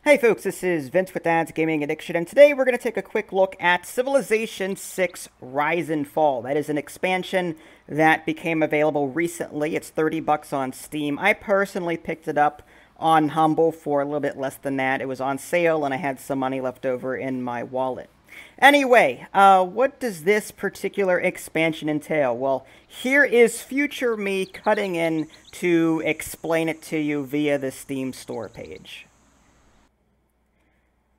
Hey folks, this is Vince with Dad's Gaming Addiction, and today we're going to take a quick look at Civilization 6 Rise and Fall. That is an expansion that became available recently. It's $30 on Steam. I personally picked it up on Humble for a little bit less than that. It was on sale and I had some money left over in my wallet. Anyway, what does this particular expansion entail? Well, here is future me cutting in to explain it to you via the Steam store page.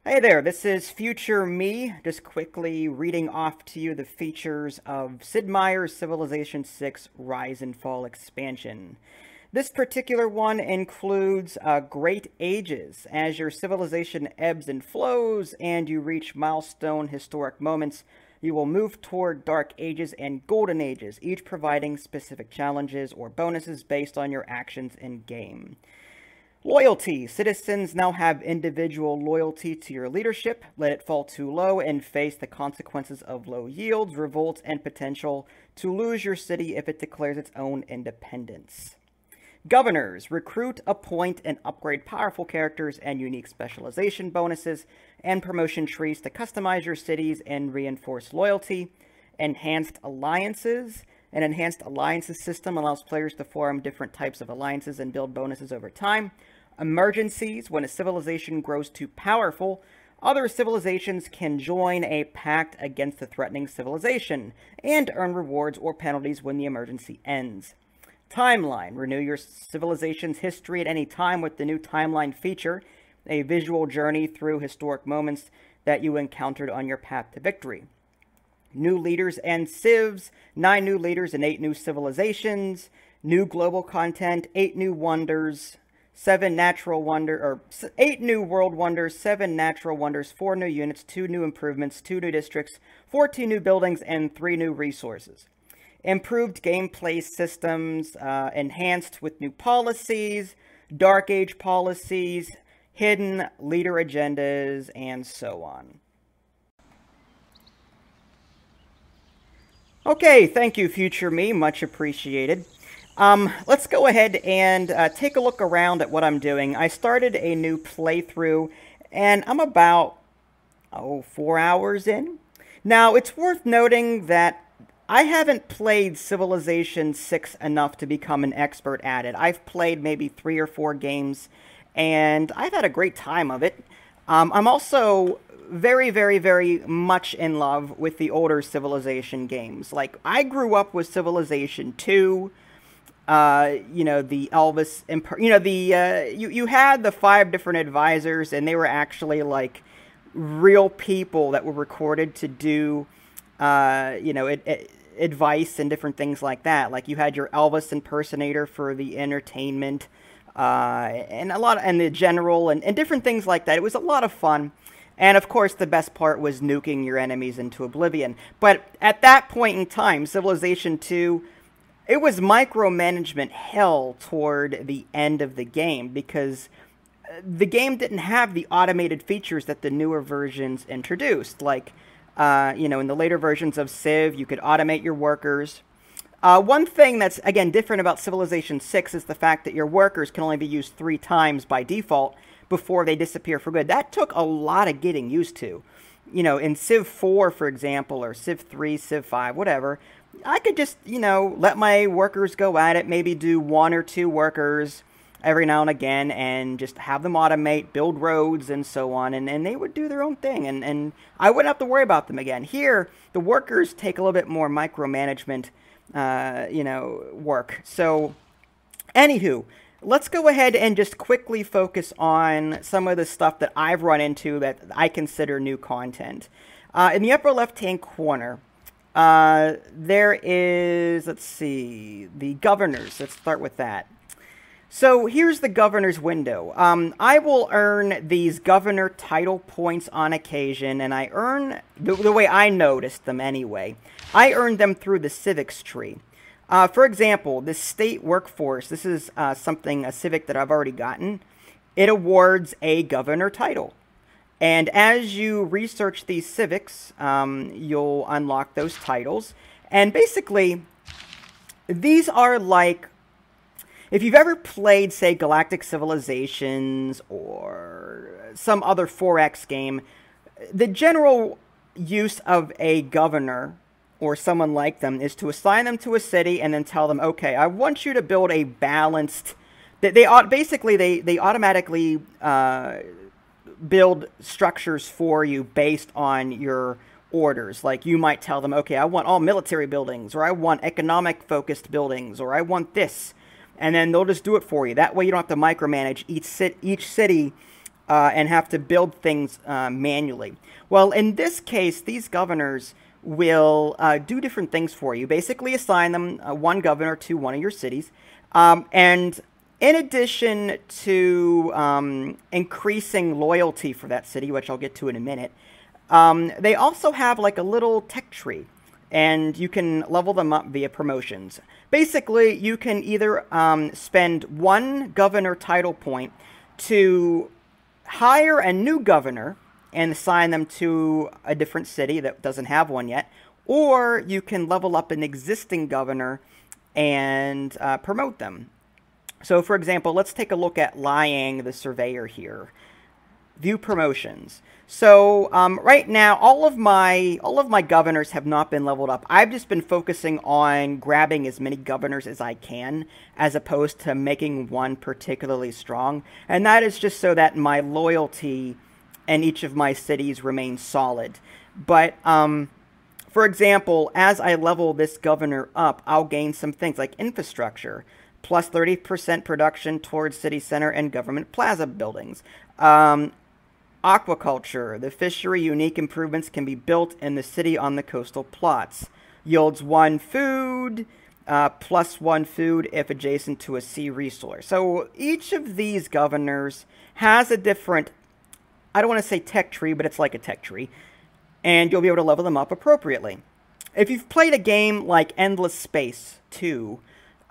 Hey there, this is future me, just quickly reading off to you the features of Sid Meier's Civilization 6 Rise and Fall expansion. This particular one includes Great Ages. As your civilization ebbs and flows and you reach milestone historic moments, you will move toward Dark Ages and Golden Ages, each providing specific challenges or bonuses based on your actions in-game. Loyalty. Citizens now have individual loyalty to your leadership. Let it fall too low and face the consequences of low yields, revolts, and potential to lose your city if it declares its own independence. Governors. Recruit, appoint, and upgrade powerful characters and unique specialization bonuses and promotion trees to customize your cities and reinforce loyalty. Enhanced alliances. An enhanced alliances system allows players to form different types of alliances and build bonuses over time. Emergencies. When a civilization grows too powerful, other civilizations can join a pact against the threatening civilization and earn rewards or penalties when the emergency ends. Timeline. Renew your civilization's history at any time with the new timeline feature, a visual journey through historic moments that you encountered on your path to victory. New leaders and civs, 9 new leaders and 8 new civilizations, new global content, 8 new wonders, 7 natural wonder, or 8 new world wonders, 7 natural wonders, 4 new units, 2 new improvements, 2 new districts, 14 new buildings, and 3 new resources. Improved gameplay systems, enhanced with new policies, Dark Age policies, hidden leader agendas, and so on. Okay, thank you, future me. Much appreciated. Let's go ahead and take a look around at what I'm doing. I started a new playthrough, and I'm about, 4 hours in. Now, it's worth noting that I haven't played Civilization 6 enough to become an expert at it. I've played maybe 3 or 4 games, and I've had a great time of it. I'm also very, very, very much in love with the older Civilization games. Like, I grew up with Civilization 2, you know, the Elvis, you know, you had the 5 different advisors, and they were actually, like, real people that were recorded to do, you know, advice and different things like that. Like, you had your Elvis impersonator for the entertainment, and the general, and different things like that. It was a lot of fun. And, of course, the best part was nuking your enemies into oblivion. But at that point in time, Civilization 2, it was micromanagement hell toward the end of the game, because the game didn't have the automated features that the newer versions introduced. Like, you know, in the later versions of Civ, you could automate your workers. One thing that's, again, different about Civilization 6 is the fact that your workers can only be used 3 times by default before they disappear for good. That took a lot of getting used to. You know, in Civ 4, for example, or Civ 3, Civ 5, whatever, I could just, you know, let my workers go at it, maybe do 1 or 2 workers every now and again, and just have them automate, build roads, and so on, and they would do their own thing, and I wouldn't have to worry about them again. Here, the workers take a little bit more micromanagement, you know, work. So, anywho, let's go ahead and just quickly focus on some of the stuff that I've run into that I consider new content. In the upper left-hand corner, there is, let's see, the governors. Let's start with that. So here's the governor's window. I will earn these governor title points on occasion, and I earn, the way I noticed them anyway, I earned them through the civics tree. For example, the state workforce, this is a civic that I've already gotten. It awards a governor title. And as you research these civics, you'll unlock those titles. And basically, these are like If you've ever played, say, Galactic Civilizations or some other 4X game, the general use of a governor or someone like them is to assign them to a city and then tell them, okay, I want you to build a balanced. They automatically build structures for you based on your orders. Like you might tell them, okay, I want all military buildings, or I want economic focused buildings, or I want this, and then they'll just do it for you. That way you don't have to micromanage each city and have to build things manually. Well, in this case, these governors will do different things for you. Basically assign them one governor to one of your cities, and in addition to increasing loyalty for that city, which I'll get to in a minute, they also have like a little tech tree, and you can level them up via promotions. Basically, you can either spend one governor title point to hire a new governor and assign them to a different city that doesn't have one yet, or you can level up an existing governor and promote them. So, for example, let's take a look at Liang the Surveyor here. View promotions. So, right now, all of my governors have not been leveled up. I've just been focusing on grabbing as many governors as I can, as opposed to making one particularly strong. And that is just so that my loyalty in each of my cities remains solid. But, for example, as I level this governor up, I'll gain some things like infrastructure, plus 30% production towards city center and government plaza buildings. Aquaculture. The fishery unique improvements can be built in the city on the coastal plots. Yields 1 food, plus 1 food if adjacent to a sea resource. So each of these governors has a different, I don't want to say tech tree, but it's like a tech tree. And you'll be able to level them up appropriately. If you've played a game like Endless Space 2,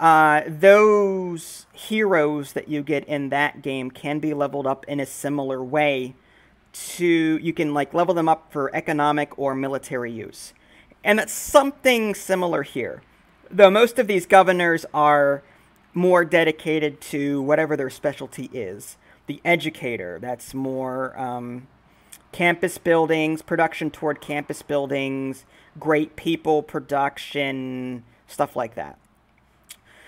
those heroes that you get in that game can be leveled up in a similar way. You can like level them up for economic or military use. And that's something similar here. Though most of these governors are more dedicated to whatever their specialty is. The educator, that's more campus buildings, production toward campus buildings, great people production, stuff like that.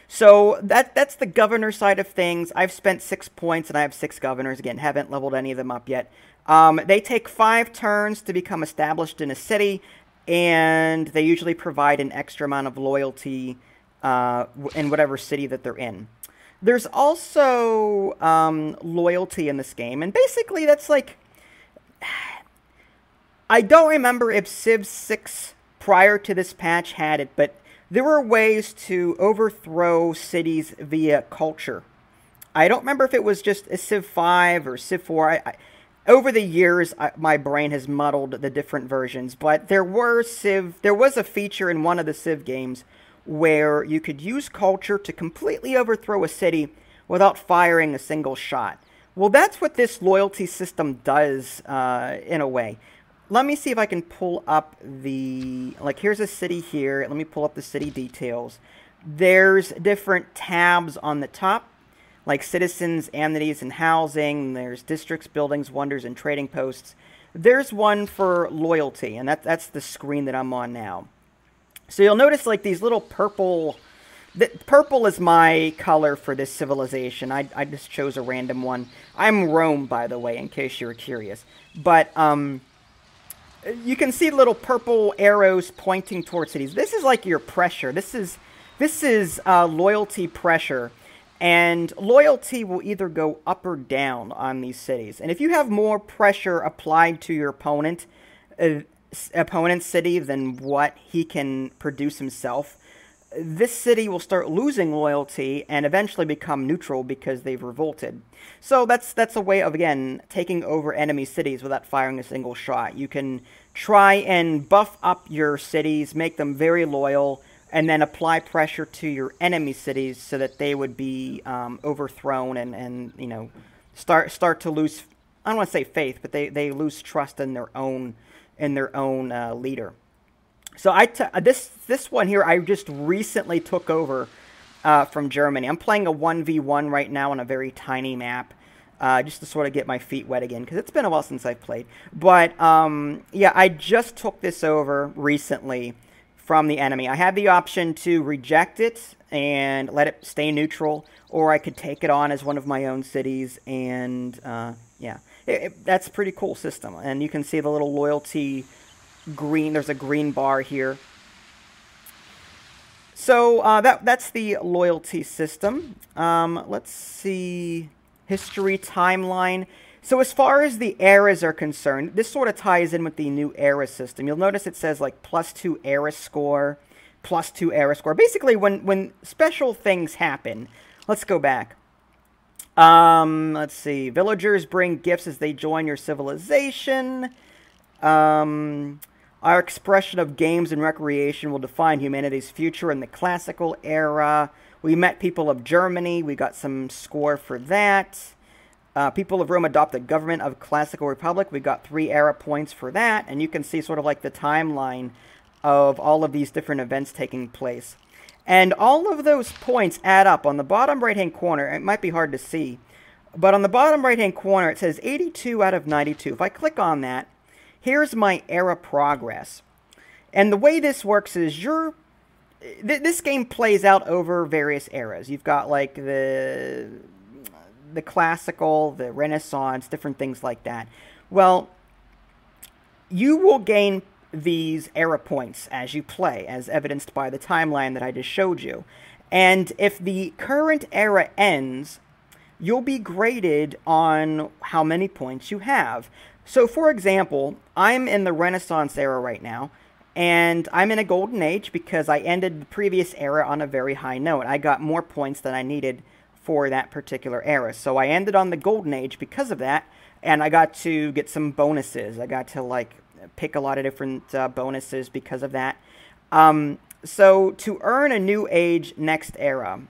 So that's the governor side of things. I've spent 6 points and I have 6 governors. Again, haven't leveled any of them up yet. They take 5 turns to become established in a city, and they usually provide an extra amount of loyalty in whatever city that they're in. There's also loyalty in this game, and basically that's like... I don't remember if Civ 6 prior to this patch had it, but there were ways to overthrow cities via culture. I don't remember if it was just a Civ 5 or Civ 4. Over the years, my brain has muddled the different versions, but there was a feature in one of the Civ games where you could use culture to completely overthrow a city without firing a single shot. Well, that's what this loyalty system does in a way. Let me see if I can pull up the... Like, here's a city here. Let me pull up the city details. There's different tabs on the top, like citizens, amenities, and housing. There's districts, buildings, wonders, and trading posts. There's one for loyalty, and that's the screen that I'm on now. So you'll notice, like, these little purple... Purple is my color for this civilization. I just chose a random one. I'm Rome, by the way, in case you're curious. But, you can see little purple arrows pointing towards cities. This is like your pressure. This is loyalty pressure. And loyalty will either go up or down on these cities. And if you have more pressure applied to your opponent's city than what he can produce himself, this city will start losing loyalty and eventually become neutral because they've revolted. So that's a way of, again, taking over enemy cities without firing a single shot. You can try and buff up your cities, make them very loyal, and then apply pressure to your enemy cities so that they would be overthrown and you know, start to lose, I don't want to say faith, but they lose trust in their own leader. So this one here I just recently took over from Germany. I'm playing a 1v1 right now on a very tiny map. just to sort of get my feet wet again, because it's been a while since I've played. But, yeah, I just took this over recently from the enemy. I had the option to reject it and let it stay neutral, or I could take it on as one of my own cities, and, yeah. That's a pretty cool system. And you can see the little loyalty green, there's a green bar here. So, that's the loyalty system. Let's see... History timeline. So as far as the eras are concerned, this sort of ties in with the new era system. You'll notice it says like +2 era score, +2 era score. Basically, when special things happen, let's go back. Let's see. Villagers bring gifts as they join your civilization. Our expression of games and recreation will define humanity's future in the classical era. We met people of Germany. We got some score for that. People of Rome adopted government of classical republic. We got 3 era points for that. And you can see sort of like the timeline of all of these different events taking place. And all of those points add up. On the bottom right-hand corner, it might be hard to see, but on the bottom right-hand corner, it says 82 out of 92. If I click on that, here's my era progress. And the way this works is this game plays out over various eras. You've got like the classical, the Renaissance, different things like that. Well, you will gain these era points as you play, as evidenced by the timeline that I just showed you. And if the current era ends, you'll be graded on how many points you have. So, for example, I'm in the Renaissance era right now. And I'm in a golden age because I ended the previous era on a very high note. I got more points than I needed for that particular era. So I ended on the golden age because of that, and I got to get some bonuses. I got to, like, pick a lot of different bonuses because of that. So to earn a new age next era,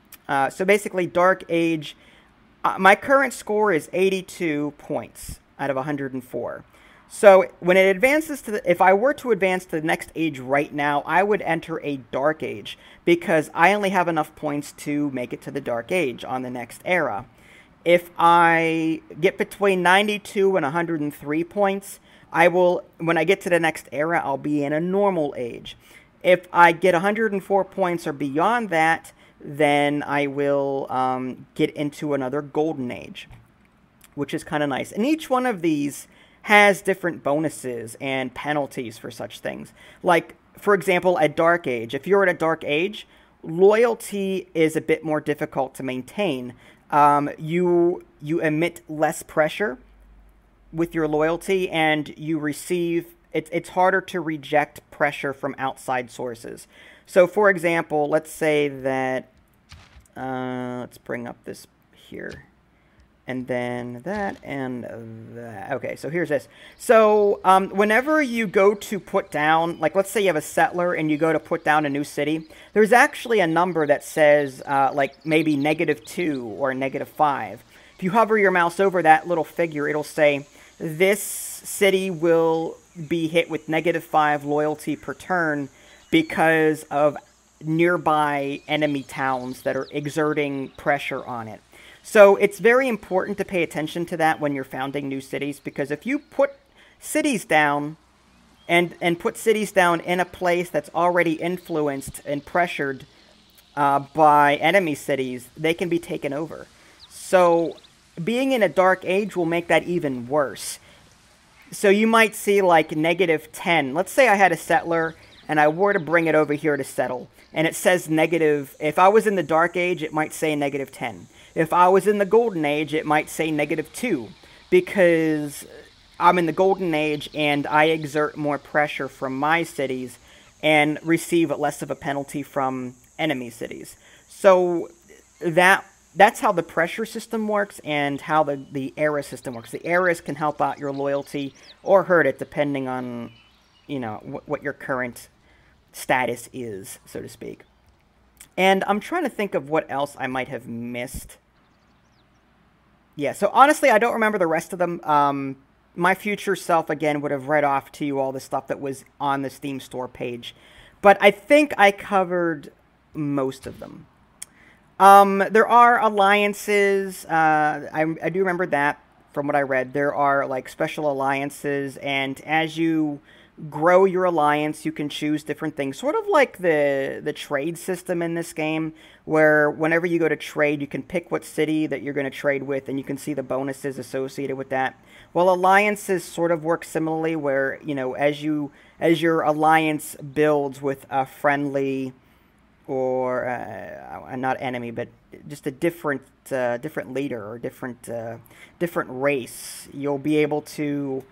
so basically Dark Age, my current score is 82 points out of 104. So when it advances to if I were to advance to the next age right now, I would enter a Dark Age because I only have enough points to make it to the Dark Age on the next era. If I get between 92 and 103 points, when I get to the next era, I'll be in a normal age. If I get 104 points or beyond that, then I will get into another Golden Age, which is kind of nice. And each one of these has different bonuses and penalties for such things. Like, for example, a Dark Age. If you're at a Dark Age, loyalty is a bit more difficult to maintain. You emit less pressure with your loyalty, and you receive... It's harder to reject pressure from outside sources. So, for example, let's say that... let's bring up this here. And then that and that. Okay, so here's this. So, whenever you go to put down, like, let's say you have a settler and you go to put down a new city, there's actually a number that says, like, maybe -2 or -5. If you hover your mouse over that little figure, it'll say, this city will be hit with -5 loyalty per turn because of nearby enemy towns that are exerting pressure on it. So it's very important to pay attention to that when you're founding new cities, because if you put cities down and put cities down in a place that's already influenced and pressured by enemy cities, they can be taken over. So being in a Dark Age will make that even worse. So you might see like -10. Let's say I had a settler and I were to bring it over here to settle, and it says negative. If I was in the Dark Age, it might say -10. If I was in the Golden Age, it might say -2, because I'm in the Golden Age and I exert more pressure from my cities and receive less of a penalty from enemy cities. So that's how the pressure system works and how the era system works. The eras can help out your loyalty or hurt it depending on, you know, what your current status is, so to speak. And I'm trying to think of what else I might have missed. Yeah, so honestly, I don't remember the rest of them. My future self, again, would have read off to you all the stuff that was on the Steam store page. But I think I covered most of them. There are alliances. I do remember that from what I read. There are like special alliances, and as you grow your alliance, you can choose different things. Sort of like the trade system in this game, where whenever you go to trade, you can pick what city that you're going to trade with, and you can see the bonuses associated with that. Well, alliances sort of work similarly, where as your alliance builds with a friendly or not enemy, but just a different leader or different race, you'll be able to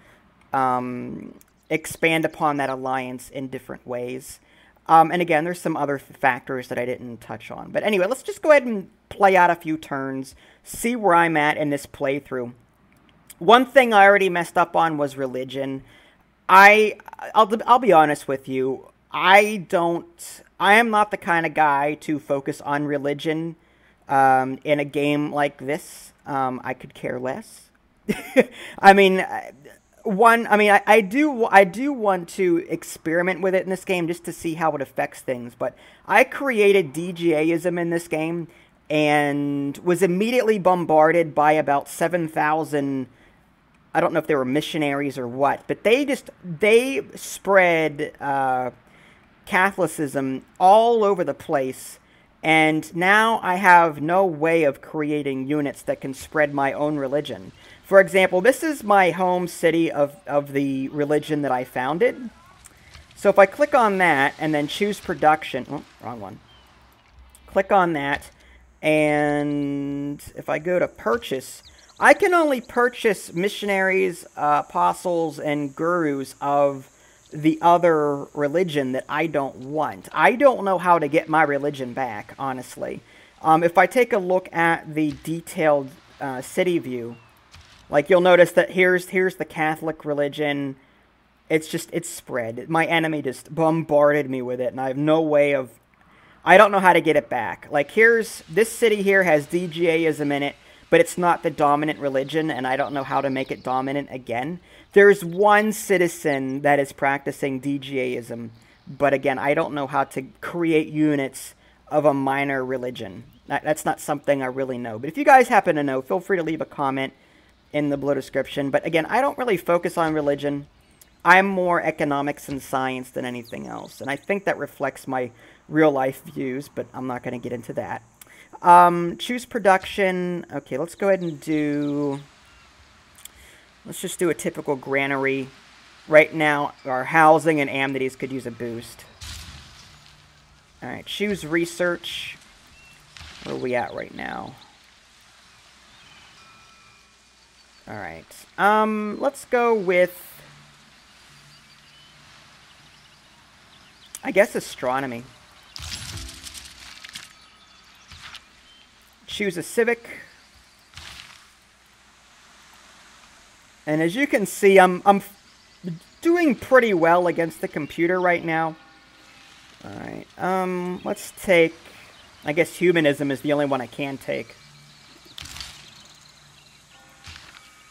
expand upon that alliance in different ways. And again, there's some other factors that I didn't touch on. But anyway, let's just go ahead and play out a few turns, see where I'm at in this playthrough. One thing I already messed up on was religion. I'll be honest with you. I am not the kind of guy to focus on religion in a game like this. I could care less. I mean, I do want to experiment with it in this game just to see how it affects things. But I created DGAism in this game and was immediately bombarded by about 7,000. I don't know if they were missionaries or what, but they spread Catholicism all over the place, and now I have no way of creating units that can spread my own religion. For example, this is my home city of the religion that I founded. So if I click on that and then choose production, oh, wrong one. Click on that, and if I go to purchase, I can only purchase missionaries, apostles, and gurus of the other religion that I don't want. I don't know how to get my religion back, honestly. If I take a look at the detailed city view, like you'll notice that here's the Catholic religion. It's spread. My enemy just bombarded me with it, and I have no way of... I don't know how to get it back. Like this city here has DGAism in it, but it's not the dominant religion, and I don't know how to make it dominant again. There's one citizen that is practicing DGAism, but again, I don't know how to create units of a minor religion. That's not something I really know. But if you guys happen to know, feel free to leave a comment in the below description. But again, I don't really focus on religion. I'm more economics and science than anything else, and I think that reflects my real-life views, but I'm not going to get into that. Choose production. Okay, let's go ahead and do... Let's just do a typical granary. Right now, our housing and amenities could use a boost. Alright, choose research. Where are we at right now? Alright. Let's go with... I guess astronomy. Choose a civic. And as you can see, I'm doing pretty well against the computer right now. Alright, let's take... I guess humanism is the only one I can take.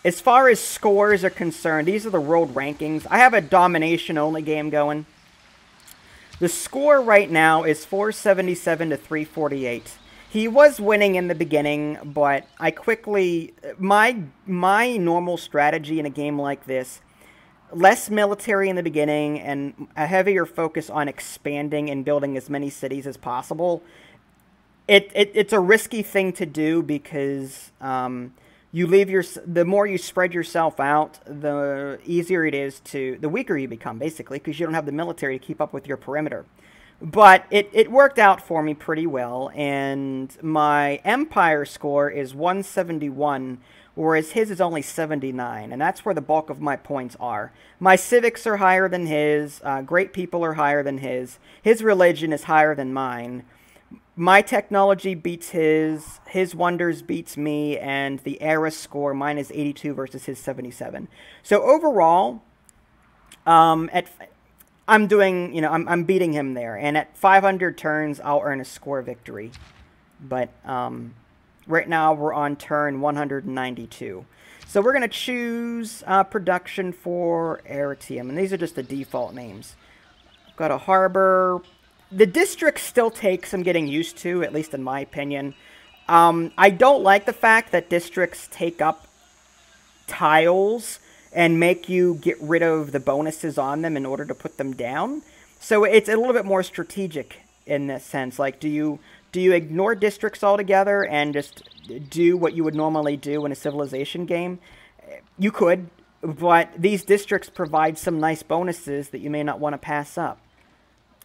As far as scores are concerned, these are the world rankings. I have a domination-only game going. The score right now is 477 to 348. He was winning in the beginning, but I quickly... My normal strategy in a game like this, less military in the beginning and a heavier focus on expanding and building as many cities as possible. It's a risky thing to do because the more you spread yourself out, the easier it is the weaker you become, basically, because you don't have the military to keep up with your perimeter. But it worked out for me pretty well, and my empire score is 171, whereas his is only 79, and that's where the bulk of my points are. My civics are higher than his, great people are higher than his religion is higher than mine. My technology beats his wonders beats me, and the era score, mine is 82 versus his 77. So overall, I'm doing, I'm beating him there, and at 500 turns, I'll earn a score victory. But right now, we're on turn 192. So we're going to choose production for Aritium, and these are just the default names. Got a harbor, The districts still take some getting used to, at least in my opinion. I don't like the fact that districts take up tiles and make you get rid of the bonuses on them in order to put them down. So it's a little bit more strategic in this sense. Like, do you ignore districts altogether and just do what you would normally do in a civilization game? You could, but these districts provide some nice bonuses that you may not want to pass up.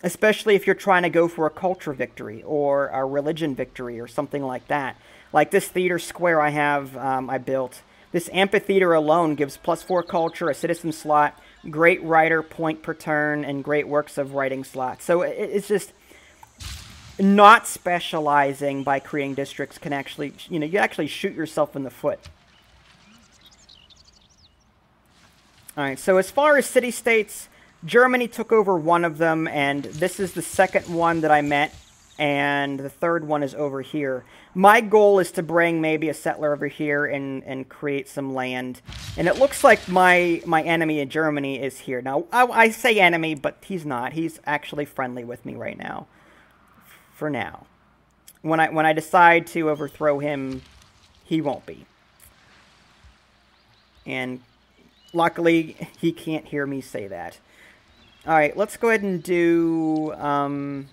Especially if you're trying to go for a culture victory or a religion victory or something like that. Like this theater square I built. This amphitheater alone gives +4 culture, a citizen slot, great writer point per turn, and great works of writing slots. So it's just not specializing by creating districts can actually, you actually shoot yourself in the foot. Alright, so as far as city-states, Germany took over one of them, and this is the second one that I met, and the third one is over here. My goal is to bring maybe a settler over here and create some land. And it looks like my enemy in Germany is here. Now, I say enemy, but he's not. He's actually friendly with me right now. For now. When I decide to overthrow him, he won't be. And luckily, he can't hear me say that. Alright, let's go ahead and do, alright,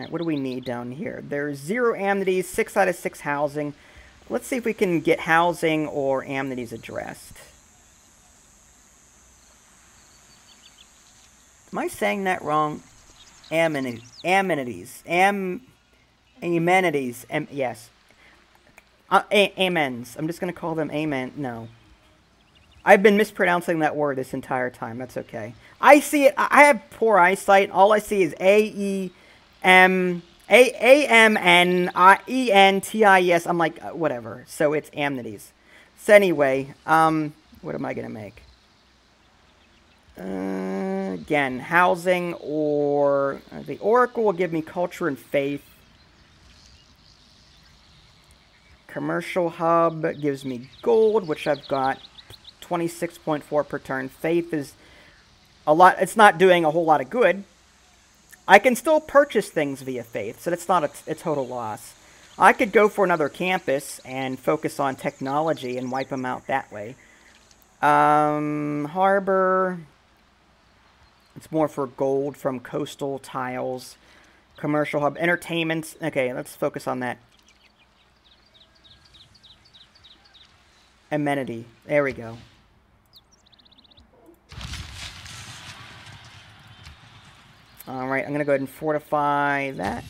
what do we need down here? There's 0 amenities, 6 out of 6 housing. Let's see if we can get housing or amenities addressed. Am I saying that wrong? Amenities. Yes. Amens. I'm just going to call them amen. No. I've been mispronouncing that word this entire time. That's okay. I see it. I have poor eyesight. All I see is A-M-N-E-N-T-I-E-S. I'm like, whatever. So it's amenities. So anyway, what am I going to make? Again, housing or... the Oracle will give me culture and faith. Commercial hub gives me gold, which I've got 26.4 per turn. Faith is a lot. It's not doing a whole lot of good. I can still purchase things via faith, so that's not a total loss. I could go for another campus and focus on technology and wipe them out that way. Harbor. It's more for gold from coastal tiles. Commercial hub. Entertainment. Okay, let's focus on that. Amenity. There we go. Alright, I'm going to go ahead and fortify that.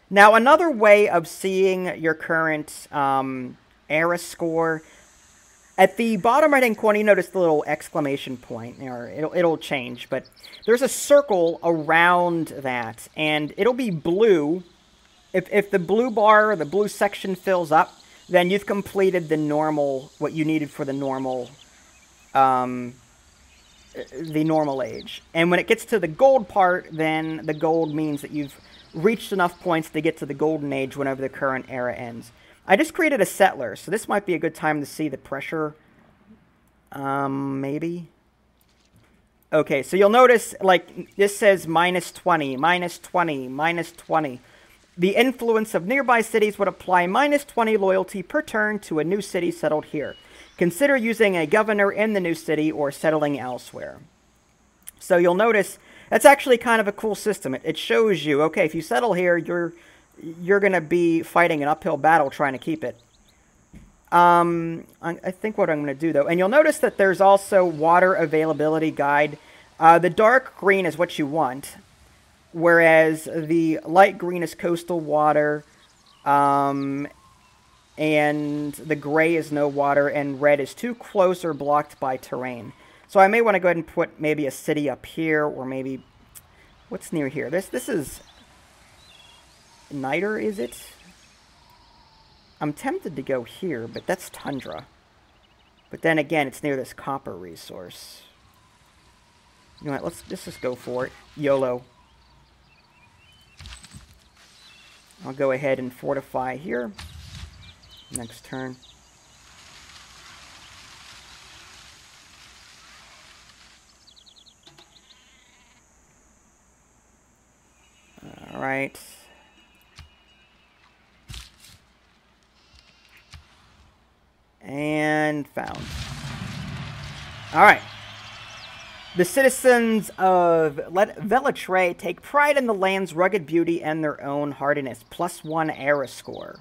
Now, another way of seeing your current era score, at the bottom right-hand corner, you notice the little exclamation point. Or it'll change, but there's a circle around that, and it'll be blue. If the blue bar, or the blue section fills up, then you've completed the normal, what you needed for the normal age. And when it gets to the gold part, then the gold means that you've reached enough points to get to the golden age whenever the current era ends. I just created a settler, so this might be a good time to see the pressure. Maybe. Okay, so you'll notice, like, this says -20, -20, -20. The influence of nearby cities would apply -20 loyalty per turn to a new city settled here. Consider using a governor in the new city or settling elsewhere. So you'll notice that's actually kind of a cool system. It shows you, okay, if you settle here, you're going to be fighting an uphill battle trying to keep it. I think what I'm going to do, though, and you'll notice that there's also water availability guide. The dark green is what you want, whereas the light green is coastal water, and the gray is no water, and red is too close or blocked by terrain. So I may want to go ahead and put maybe a city up here, or maybe... what's near here? This is... Niter, is it? I'm tempted to go here, but that's tundra. But then again, it's near this copper resource. You know what, let's just go for it. YOLO. I'll go ahead and fortify here. Next turn. right. And found. All right. The citizens of Velitrae take pride in the land's rugged beauty and their own hardiness. +1 era score.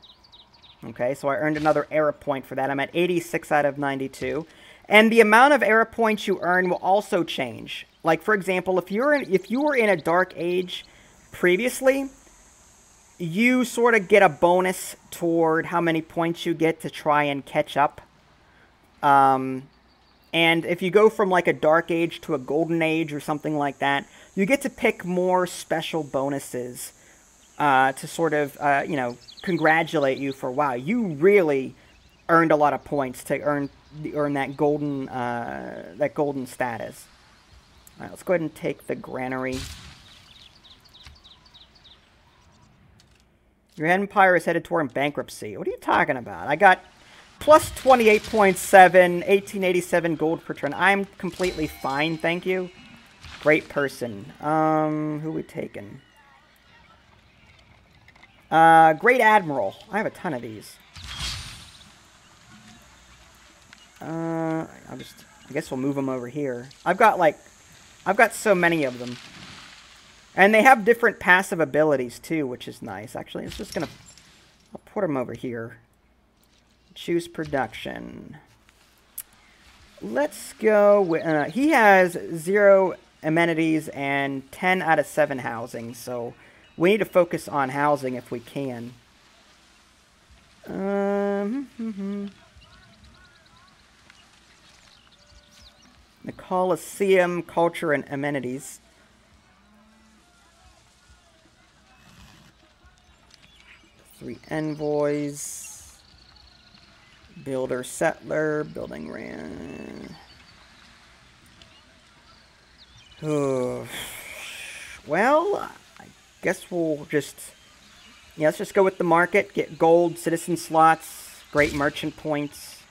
Okay, so I earned another era point for that. I'm at 86 out of 92. And the amount of era points you earn will also change. Like, for example, if you were in a Dark Age previously, you sort of get a bonus toward how many points you get to try and catch up. And if you go from like a Dark Age to a Golden Age or something like that, you get to pick more special bonuses to sort of, you know, congratulate you for, wow, you really earned a lot of points to earn that golden status. All right, let's go ahead and take the Granary. Your empire is headed toward bankruptcy. What are you talking about? I got plus 28.7, 1887 gold per turn. I'm completely fine, thank you. Great person. Who we taking? Great Admiral. I have a ton of these. I guess we'll move them over here. I've got so many of them. And they have different passive abilities too, which is nice. Actually, it's just I'll put them over here. Choose production. Let's go with, he has 0 amenities and 10 out of 7 housing, so we need to focus on housing if we can. The Colosseum, culture, and amenities. Three envoys. Builder, settler, building ran. Well, I guess we'll just... Yeah, let's just go with the market. Get gold, citizen slots, great merchant points.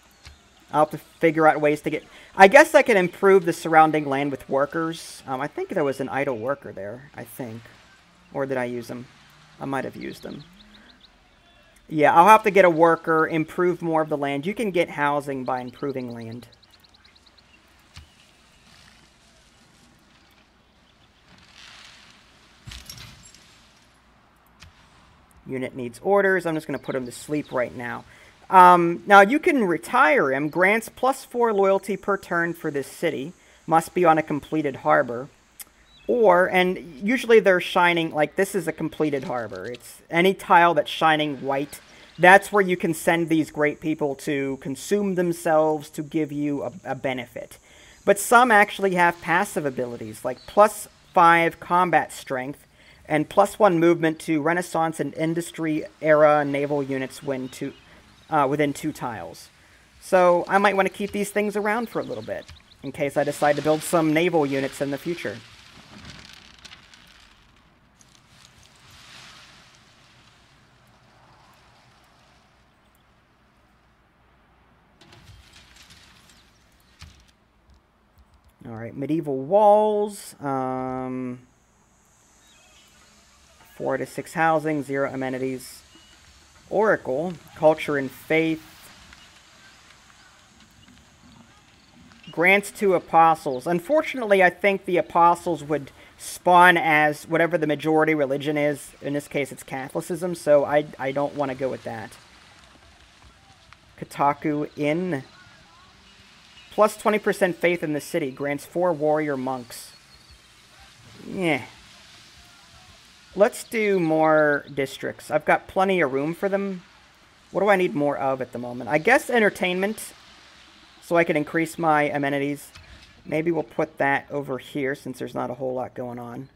I'll have to figure out ways to get... I guess I can improve the surrounding land with workers. I think there was an idle worker there, I think. Or did I use them? I might have used them. Yeah, I'll have to get a worker, improve more of the land. You can get housing by improving land. Unit needs orders. I'm just going to put him to sleep right now. Now, you can retire him. Grants +4 loyalty per turn for this city. Must be on a completed harbor. Or, and usually they're shining, like this is a completed harbor. It's any tile that's shining white. That's where you can send these great people to consume themselves to give you a benefit. But some actually have passive abilities, like +5 combat strength and +1 movement to Renaissance and Industry era naval units within 2 tiles. So I might want to keep these things around for a little bit, in case I decide to build some naval units in the future. Alright, medieval walls, 4 to 6 housing, 0 amenities. Oracle, culture and faith. Grants to apostles. Unfortunately, I think the apostles would spawn as whatever the majority religion is. In this case, it's Catholicism, so I don't want to go with that. Kotaku Inn. Plus 20% faith in the city. Grants 4 warrior monks. Yeah. Let's do more districts. I've got plenty of room for them. What do I need more of at the moment? I guess entertainment, so I can increase my amenities. Maybe we'll put that over here since there's not a whole lot going on.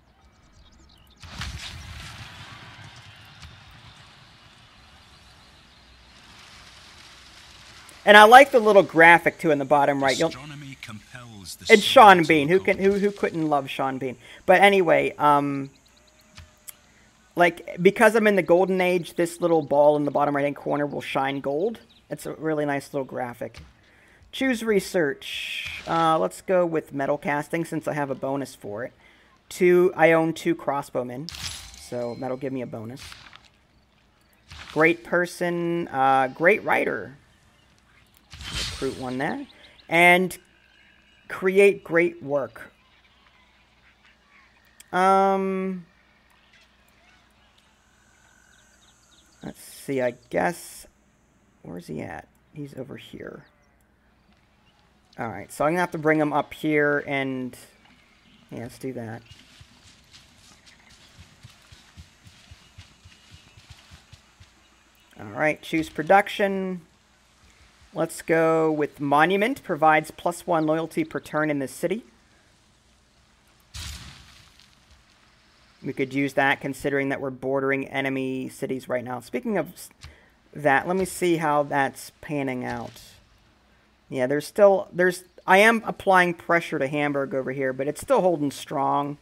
And I like the little graphic too in the bottom right. Astronomy compels the it's Sean Bean. Who couldn't love Sean Bean? But anyway, like, because I'm in the Golden Age, this little ball in the bottom right-hand corner will shine gold. It's a really nice little graphic. Choose research. Let's go with metal casting since I have a bonus for it. I own 2 crossbowmen, so that'll give me a bonus. Great person, great writer. Recruit one there. And create great work. Let's see, I guess... Where's he at? He's over here. Alright, so I'm going to have to bring him up here and... Yeah, let's do that. Alright, choose production. Let's go with Monument. Provides +1 loyalty per turn in this city. We could use that considering that we're bordering enemy cities right now. Speaking of that, let me see how that's panning out. Yeah, I am applying pressure to Hamburg over here, but it's still holding strong.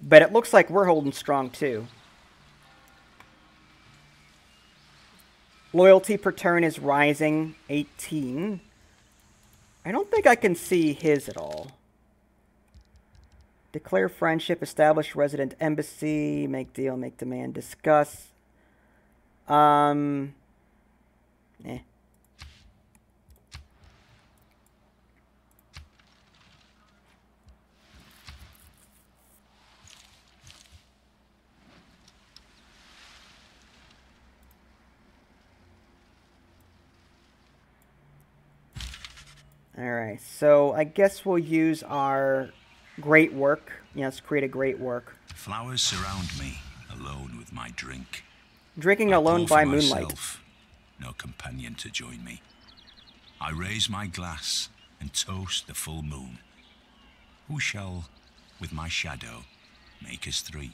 But it looks like we're holding strong too. Loyalty per turn is rising, 18. I don't think I can see his at all. Declare friendship, establish resident embassy, make deal, make demand, discuss. Eh. Alright, so I guess we'll use our great work. Yeah, let's create a great work. Flowers surround me, alone with my drink. Drinking alone by moonlight. No companion to join me. I raise my glass and toast the full moon. Who shall, with my shadow, make us three?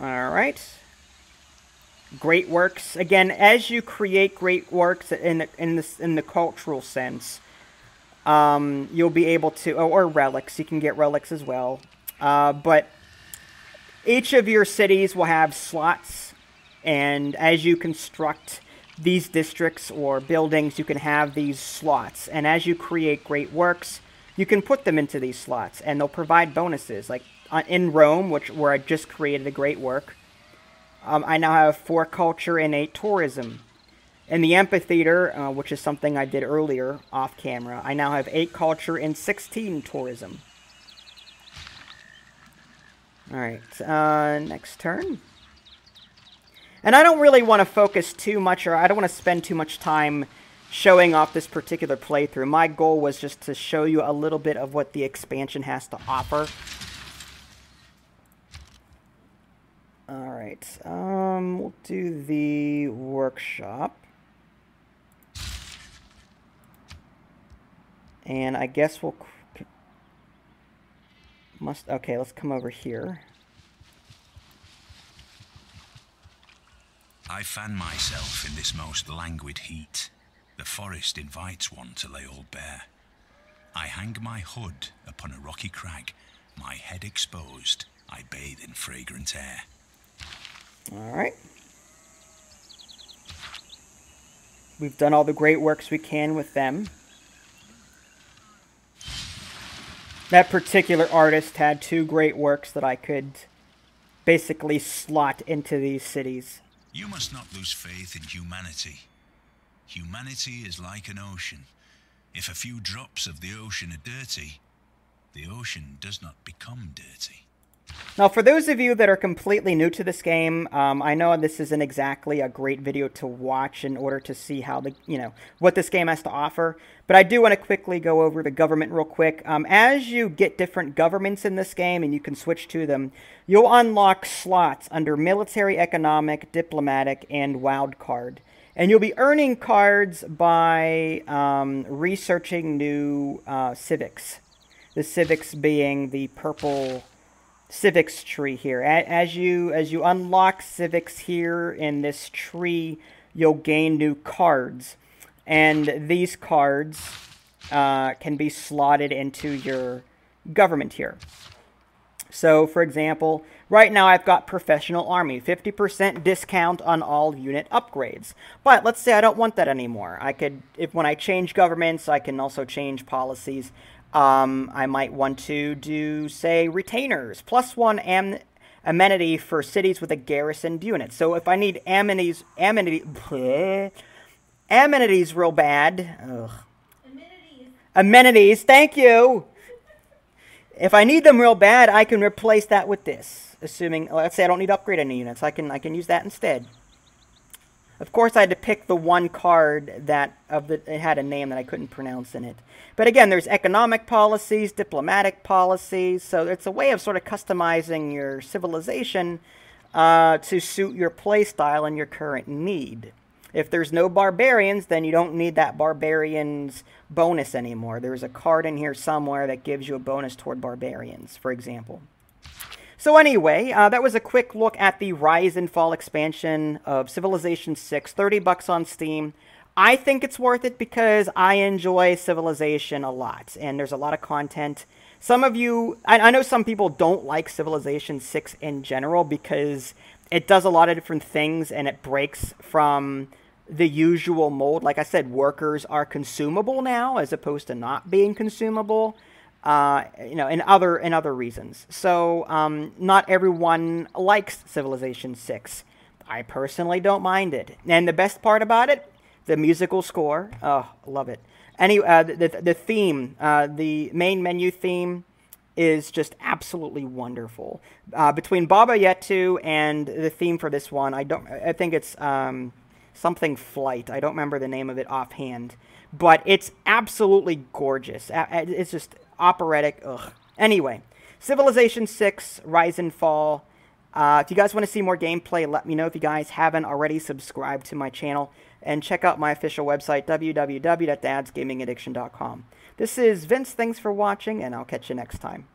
Alright. Great works. Again, as you create great works in the cultural sense, you'll be able to, or relics. You can get relics as well. But each of your cities will have slots, and as you construct these districts or buildings, you can have these slots. And as you create great works, you can put them into these slots, and they'll provide bonuses. Like in Rome, where I just created a great work. I now have 4 culture and 8 tourism. In the amphitheater, which is something I did earlier off camera, I now have 8 culture and 16 tourism. Alright, next turn. And I don't really want to focus too much, or I don't want to spend too much time showing off this particular playthrough. My goal was just to show you a little bit of what the expansion has to offer. Alright, we'll do the workshop. And I guess we'll... Okay, let's come over here. I fan myself in this most languid heat. The forest invites one to lay all bare. I hang my hood upon a rocky crag, my head exposed, I bathe in fragrant air. Alright. We've done all the great works we can with them. That particular artist had 2 great works that I could basically slot into these cities. You must not lose faith in humanity. Humanity is like an ocean. If a few drops of the ocean are dirty, the ocean does not become dirty. Now, for those of you that are completely new to this game, I know this isn't exactly a great video to watch in order to see how what this game has to offer, but I do want to quickly go over the government real quick. As you get different governments in this game and you can switch to them, you'll unlock slots under military, economic, diplomatic, and wild card. And you'll be earning cards by researching new civics. The civics being the purple civics tree here. As you unlock civics here in this tree, you'll gain new cards, and these cards can be slotted into your government here. So, for example, right now I've got Professional Army, 50% discount on all unit upgrades. But let's say I don't want that anymore. I could, when I change governments, I can also change policies. I might want to do, say, retainers, +1 amenity for cities with a garrisoned unit. So if I need amenities real bad, amenities, thank you. If I need them real bad, I can replace that with this. Assuming, let's say I don't need to upgrade any units, I can use that instead. Of course, I had to pick the one card that it had a name that I couldn't pronounce in it. But again, there's economic policies, diplomatic policies, so it's a way of sort of customizing your civilization to suit your playstyle and your current need. If there's no barbarians, then you don't need that barbarians bonus anymore. There's a card in here somewhere that gives you a bonus toward barbarians, for example. So anyway, that was a quick look at the Rise and Fall expansion of Civilization 6, $30 on Steam. I think it's worth it because I enjoy Civilization a lot, and there's a lot of content. Some of you, I know some people don't like Civilization 6 in general because it does a lot of different things and it breaks from the usual mold. Like I said, workers are consumable now as opposed to not being consumable. And other reasons. So, not everyone likes Civilization 6. I personally don't mind it. And the best part about it, the musical score. Oh, love it. The theme, the main menu theme is just absolutely wonderful. Between Baba Yetu and the theme for this one, I think it's something Flight. I don't remember the name of it offhand. But it's absolutely gorgeous. It's just operatic. Ugh. Anyway, Civilization 6, Rise and Fall. If you guys want to see more gameplay, let me know. If you guys haven't already, subscribe to my channel. And check out my official website, www.dadsgamingaddiction.com. This is Vince. Thanks for watching, and I'll catch you next time.